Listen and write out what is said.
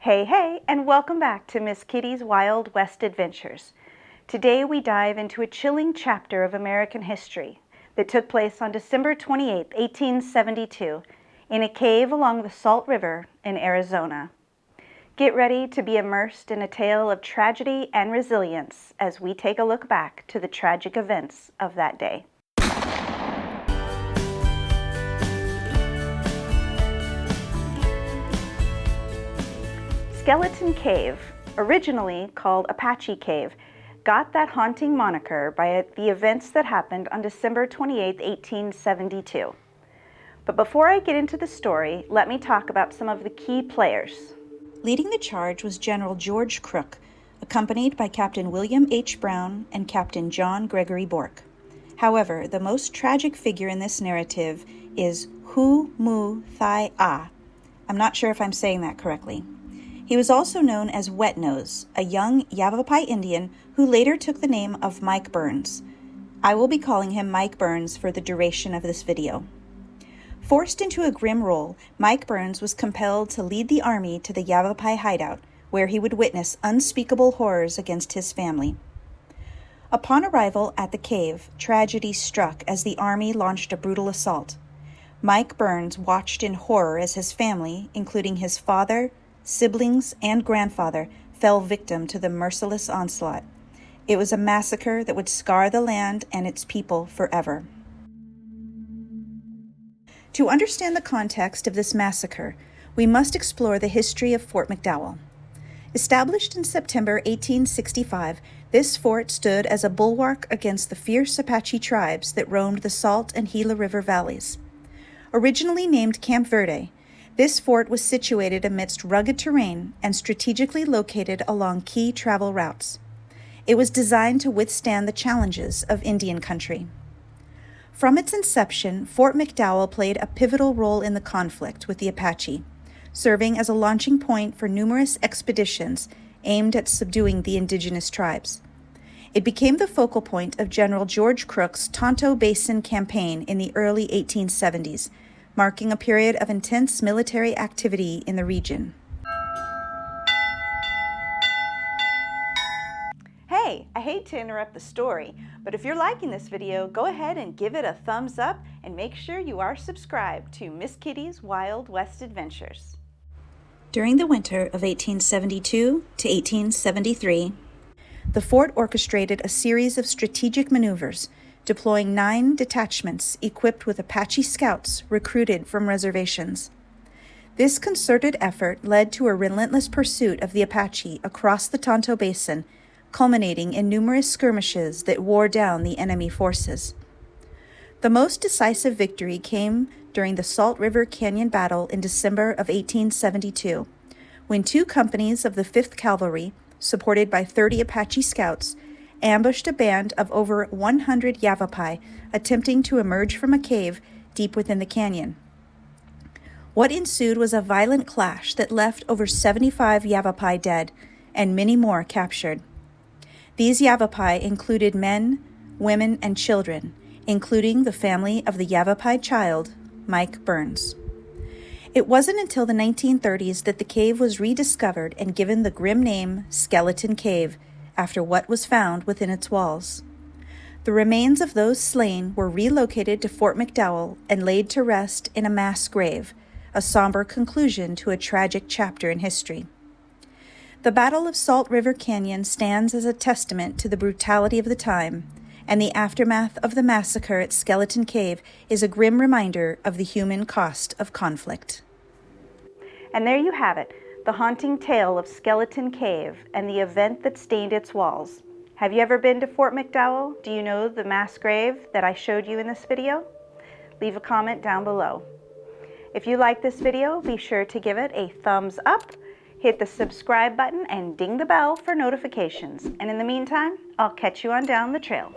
Hey, and welcome back to Miss Kitty's Wild West Adventures. Today we dive into a chilling chapter of American history that took place on December 28, 1872, in a cave along the Salt River in Arizona. Get ready to be immersed in a tale of tragedy and resilience as we take a look back to the tragic events of that day. Skeleton Cave, originally called Apache Cave, got that haunting moniker by the events that happened on December 28, 1872. But before I get into the story, let me talk about some of the key players. Leading the charge was General George Crook, accompanied by Captain William H. Brown and Captain John Gregory Bourke. However, the most tragic figure in this narrative is Hu Mu Thai Ah. I'm not sure if I'm saying that correctly. He was also known as Wet Nose, a young Yavapai Indian who later took the name of Mike Burns. I will be calling him Mike Burns for the duration of this video. Forced into a grim role, Mike Burns was compelled to lead the army to the Yavapai hideout, where he would witness unspeakable horrors against his family. Upon arrival at the cave, tragedy struck as the army launched a brutal assault. Mike Burns watched in horror as his family, including his father, siblings, and grandfather, fell victim to the merciless onslaught. It was a massacre that would scar the land and its people forever. To understand the context of this massacre, we must explore the history of Fort McDowell. Established in September 1865, this fort stood as a bulwark against the fierce Apache tribes that roamed the Salt and Gila River valleys. Originally named Camp Verde, this fort was situated amidst rugged terrain and strategically located along key travel routes. It was designed to withstand the challenges of Indian country. From its inception, Fort McDowell played a pivotal role in the conflict with the Apache, serving as a launching point for numerous expeditions aimed at subduing the indigenous tribes. It became the focal point of General George Crook's Tonto Basin campaign in the early 1870s, marking a period of intense military activity in the region. Hey, I hate to interrupt the story, but if you're liking this video, go ahead and give it a thumbs up and make sure you are subscribed to Miss Kitty's Wild West Adventures. During the winter of 1872 to 1873, the fort orchestrated a series of strategic maneuvers, deploying 9 detachments equipped with Apache scouts recruited from reservations. This concerted effort led to a relentless pursuit of the Apache across the Tonto Basin, culminating in numerous skirmishes that wore down the enemy forces. The most decisive victory came during the Salt River Canyon Battle in December of 1872, when 2 companies of the 5th Cavalry, supported by 30 Apache scouts, ambushed a band of over 100 Yavapai attempting to emerge from a cave deep within the canyon. What ensued was a violent clash that left over 75 Yavapai dead and many more captured. These Yavapai included men, women, and children, including the family of the Yavapai child, Mike Burns. It wasn't until the 1930s that the cave was rediscovered and given the grim name Skeleton Cave, after what was found within its walls. The remains of those slain were relocated to Fort McDowell and laid to rest in a mass grave, a somber conclusion to a tragic chapter in history. The Battle of Salt River Canyon stands as a testament to the brutality of the time, and the aftermath of the massacre at Skeleton Cave is a grim reminder of the human cost of conflict. And there you have it, the haunting tale of Skeleton Cave and the event that stained its walls. Have you ever been to Fort McDowell? Do you know the mass grave that I showed you in this video? Leave a comment down below. If you like this video, be sure to give it a thumbs up, hit the subscribe button, and ding the bell for notifications. And in the meantime, I'll catch you on down the trail.